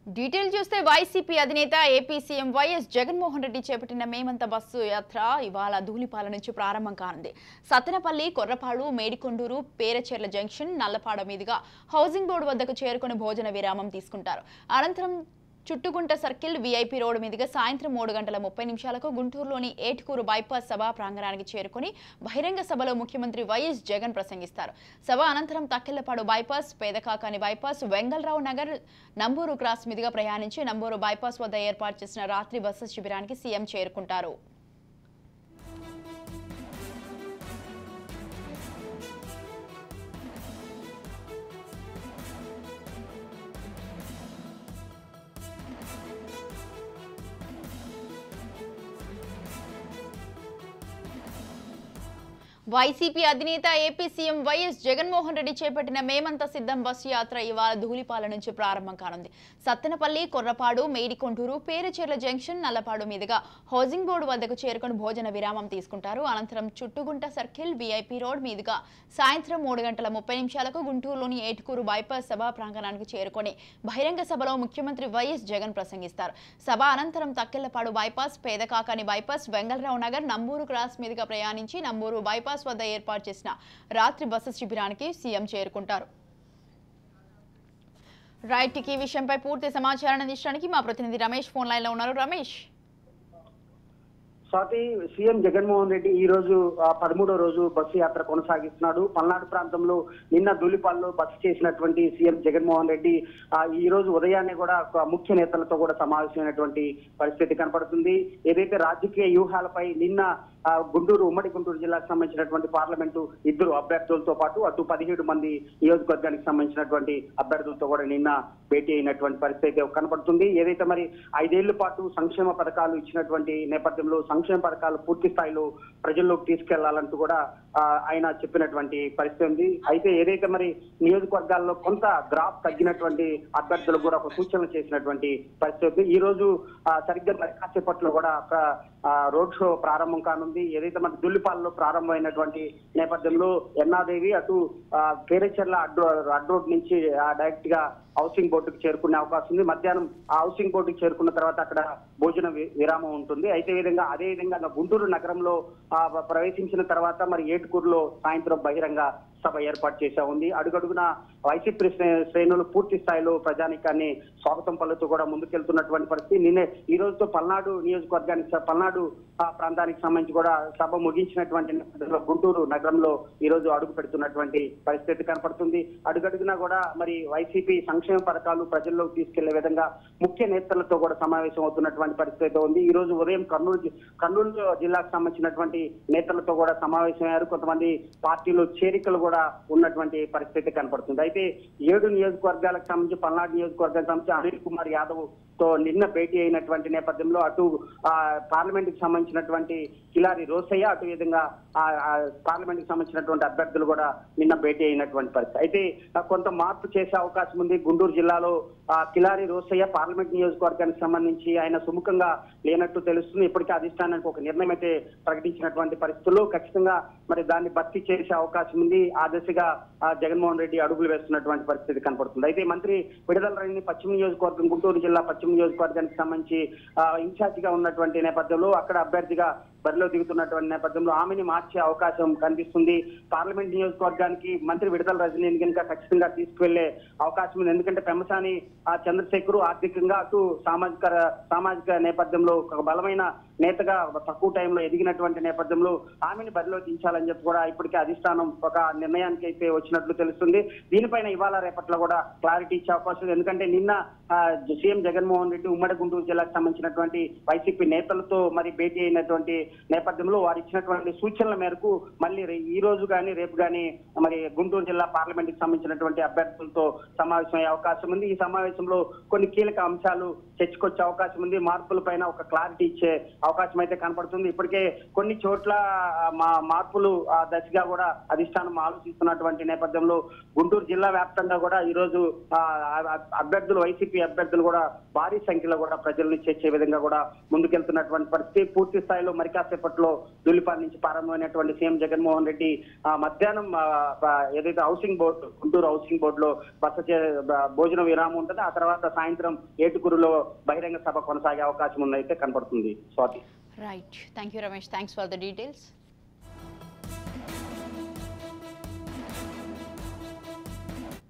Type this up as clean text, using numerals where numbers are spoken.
Detail చూస్తే YCP అధినేత AP CM YS Jaganmohan Reddy చేపట్టిన మేమంత బస్సు యాత్ర ఇవాళ ధూళిపాల నుంచి ప్రారంభం కానుంది. సత్తెనపల్లి, కొర్రపాడు, మేడికొండూరు, పేరచెర్ల జంక్షన్, నల్లపాడ మీదుగా హౌసింగ్ బోర్డు వద్దకు చేరుకుని భోజన విరామం తీసుకుంటారు. అనంతరం చుట్టుగుంట సర్కిల్, వీఐపీ రోడ్ మీదుగా సాయంత్రం 3:30 గుంటూరులోని ఏటుకూరు బైపాస్ సభా ప్రాంగణానికి చేరుకుని బహిరంగ సభలో ముఖ్యమంత్రి వైఎస్ జగన్ ప్రసంగిస్తారు. సభ అనంతరం Takkellapadu bypass, Pedakakani bypass, Vengalarao Nagar, Namburu cross మీదుగా ప్రయాణించి నంబూరు బైపాస్ వద్ద ఏర్పాటు చేసిన రాత్రి బస్సు శిబిరానికి సీఎం చేరుకుంటారు. వైసీపీ అధినేత AP CM YS Jaganmohan Reddy చేపట్టిన మేమంత సిద్ధం బస్సు యాత్ర ఇవాళ ధూళిపాల నుంచి ప్రారంభం కానుంది. సత్తెనపల్లి, కొర్రపాడు, మేడికొండూరు, పేరచెర్ల జంక్షన్, నల్లపాడు మీదుగా హౌసింగ్ బోర్డు వద్దకు చేరుకుని భోజన విరామం తీసుకుంటారు. అనంతరం చుట్టుగుంట సర్కిల్, వీఐపీ రోడ్ మీదుగా సాయంత్రం 3:30 గుంటూరులోని ఏటుకూరు బైపాస్ సభా ప్రాంగణానికి చేరుకుని బహిరంగ సభలో ముఖ్యమంత్రి వైఎస్ జగన్ ప్రసంగిస్తారు. సభ అనంతరం Takkellapadu bypass, Pedakakani bypass, Vengalarao Nagar, Namburu cross మీదుగా ప్రయాణించి నంబూరు బైపాస్ వద్ద ఏర్పాటు చేసిన రాత్రి బస్సు శిబిరానికి సీఎం చేరుకుంటారు. రైట్, ఈ విషయంపై పూర్తి సమాచారాన్ని అందించడానికి మా ప్రతినిధి రమేష్ ఫోన్ లైన్ లో ఉన్నారు. రమేష్, స్వాతి, సీఎం జగన్మోహన్ రెడ్డి ఈ రోజు 13వ రోజు బస్సు యాత్ర కొనసాగిస్తున్నాడు. పల్నాడు ప్రాంతంలో నిన్న ధూళిపాల్లో బస్సు చేసినటువంటి సీఎం జగన్మోహన్ రెడ్డి ఈ రోజు ఉదయాన్నే కూడా ముఖ్య నేతలతో కూడా సమావేశమైనటువంటి పరిస్థితి కనపడుతుంది. ఏదైతే రాజకీయ వ్యూహాలపై నిన్న గుంటూరు, ఉమ్మడి గుంటూరు జిల్లాకు సంబంధించినటువంటి పార్లమెంటు 2 అభ్యర్థులతో పాటు అటు 17 మంది నియోజకవర్గానికి సంబంధించినటువంటి అభ్యర్థులతో కూడా నిన్న భేటీ అయినటువంటి పరిస్థితి కనపడుతుంది. ఏదైతే మరి 5 ఏళ్ల పాటు సంక్షేమ పథకాలు ఇచ్చినటువంటి నేపథ్యంలో సంక్షేమ పథకాలు పూర్తి స్థాయిలో ప్రజల్లోకి తీసుకెళ్లాలంటూ కూడా ఆయన చెప్పినటువంటి పరిస్థితి ఉంది. అయితే ఏదైతే మరి నియోజకవర్గాల్లో కొంత గ్రాఫ్ తగ్గినటువంటి అభ్యర్థులకు కూడా ఒక సూచనలు చేసినటువంటి పరిస్థితి. ఈ రోజు సరిగ్గా మరి కాసేపట్లో కూడా రోడ్ షో ప్రారంభం కానుంది. ఏదైతే మన దుల్లిపాలలో ప్రారంభమైనటువంటి నేపథ్యంలో ఎన్నాదేవి అటు పేరచెర్ల అడ్రోడ్ నుంచి డైరెక్ట్ గా హౌసింగ్ బోర్డుకు చేరుకునే అవకాశం ఉంది. మధ్యాహ్నం ఆ హౌసింగ్ బోర్డుకు చేరుకున్న తర్వాత అక్కడ భోజన విరామం ఉంటుంది. అయితే అదే విధంగా గుంటూరు నగరంలో ప్రవేశించిన తర్వాత మరి ఏటుకూరులో సాయంత్రం బహిరంగ సభ ఏర్పాటు చేసా ఉంది. అడుగడుగున వైసీపీ శ్రేణులు పూర్తి స్థాయిలో ప్రజానికాన్ని స్వాగతం పలుతూ కూడా ముందుకెళ్తున్నటువంటి పరిస్థితి. నిన్నే ఈ రోజుతో పల్నాడు నియోజకవర్గానికి, పల్నాడు ప్రాంతానికి సంబంధించి కూడా సభ ముగించినటువంటి గుంటూరు నగరంలో ఈ రోజు అడుగు పెడుతున్నటువంటి పరిస్థితి కనపడుతుంది. అడుగడుగునా కూడా మరి వైసీపీ సంక్షేమ పథకాలు ప్రజల్లోకి తీసుకెళ్లే విధంగా ముఖ్య నేతలతో కూడా సమావేశం అవుతున్నటువంటి పరిస్థితి ఉంది. ఈ రోజు ఉదయం కర్నూలు జిల్లాకు సంబంధించినటువంటి నేతలతో కూడా సమావేశమయ్యారు. కొంతమంది పార్టీలో చేరికలు కూడా ఉన్నటువంటి పరిస్థితి కనపడుతుంది. అయితే 7 నియోజకవర్గాలకు సంబంధించి పల్నాడు నియోజకవర్గానికి సంబంధించి అనిల్ కుమార్ యాదవ్ తో నిన్న భేటీ అయినటువంటి నేపథ్యంలో అటు పార్లమెంట్ కి సంబంధించినటువంటి కిలారి రోసయ్య, అటు విధంగా పార్లమెంట్ కి సంబంధించినటువంటి అభ్యర్థులు కూడా నిన్న భేటీ అయినటువంటి పరిస్థితి. అయితే కొంత మార్పు చేసే అవకాశం ఉంది. గుంటూరు జిల్లాలో కిలారి రోసయ్య పార్లమెంట్ నియోజకవర్గానికి సంబంధించి ఆయన సుముఖంగా లేనట్టు తెలుస్తుంది. ఇప్పటికే అధిష్టానానికి ఒక నిర్ణయం అయితే ప్రకటించినటువంటి పరిస్థితుల్లో ఖచ్చితంగా మరి దాన్ని భర్తీ చేసే అవకాశం ఉంది. ఆ దిశగా జగన్మోహన్ రెడ్డి అడుగులు వేస్తున్నటువంటి పరిస్థితి కనపడుతుంది. అయితే మంత్రి విడుదల రజని పశ్చిమ నియోజకవర్గం, గుంటూరు జిల్లా పశ్చిమ నియోజకవర్గానికి సంబంధించి ఇన్ఛార్జ్ గా ఉన్నటువంటి నేపథ్యంలో అక్కడ అభ్యర్థిగా బరిలో దిగుతున్నటువంటి నేపథ్యంలో ఆమెని మార్చే అవకాశం కనిపిస్తుంది. పార్లమెంట్ నియోజకవర్గానికి మంత్రి విడుదల రజనీని కనుక ఖచ్చితంగా తీసుకువెళ్లే అవకాశం ఉంది. ఎందుకంటే పెమ్మసాని చంద్రశేఖర్ ఆర్థికంగా అటు సామాజిక నేపథ్యంలో ఒక బలమైన నేతగా తక్కువ టైంలో ఎదిగినటువంటి నేపథ్యంలో ఆమెను బరిలో దించాలని చెప్పి కూడా ఇప్పటికే అధిష్టానం ఒక నిర్ణయానికి అయితే వచ్చినట్లు తెలుస్తుంది. దీనిపైన ఇవాళ రేపట్లో కూడా క్లారిటీ ఇచ్చే అవకాశం ఉంది. ఎందుకంటే నిన్న సీఎం జగన్మోహన్ రెడ్డి ఉమ్మడి గుంటూరు జిల్లాకు సంబంధించినటువంటి వైసీపీ నేతలతో మరి భేటీ అయినటువంటి నేపథ్యంలో వారు ఇచ్చినటువంటి సూచనల మేరకు మళ్ళీ ఈ రోజు కానీ రేపు కానీ మరి గుంటూరు జిల్లా పార్లమెంట్ కి సంబంధించినటువంటి అభ్యర్థులతో సమావేశమయ్యే అవకాశం ఉంది. ఈ సమావేశంలో కొన్ని కీలక అంశాలు చర్చకొచ్చే అవకాశం ఉంది. మార్పుల పైన ఒక క్లారిటీ ఇచ్చే అవకాశం అయితే కనపడుతుంది. ఇప్పటికే కొన్ని చోట్ల మార్పులు దశగా కూడా అధిష్టానం ఆలోచిస్తున్నటువంటి నేపథ్యంలో గుంటూరు జిల్లా వ్యాప్తంగా కూడా ఈ రోజు వైసీపీ అభ్యర్థులు కూడా భారీ సంఖ్యలో కూడా ప్రజలను చేర్చే విధంగా కూడా ముందుకెళ్తున్నటువంటి పరిస్థితి. పూర్తి స్థాయిలో మరి కాసేపట్లో ధూళిపాల నుంచి ప్రారంభమైనటువంటి సీఎం జగన్మోహన్ రెడ్డి మధ్యాహ్నం ఏదైతే హౌసింగ్ బోర్డు గుంటూరు హౌసింగ్ బోర్డులో భోజన విరామం ఉంటుంది. ఆ తర్వాత సాయంత్రం ఏటుకూరులో బహిరంగ సభ కొనసాగే అవకాశం ఉందైతే కనపడుతుంది. Swathi. Right, thank you Ramesh, thanks for the details.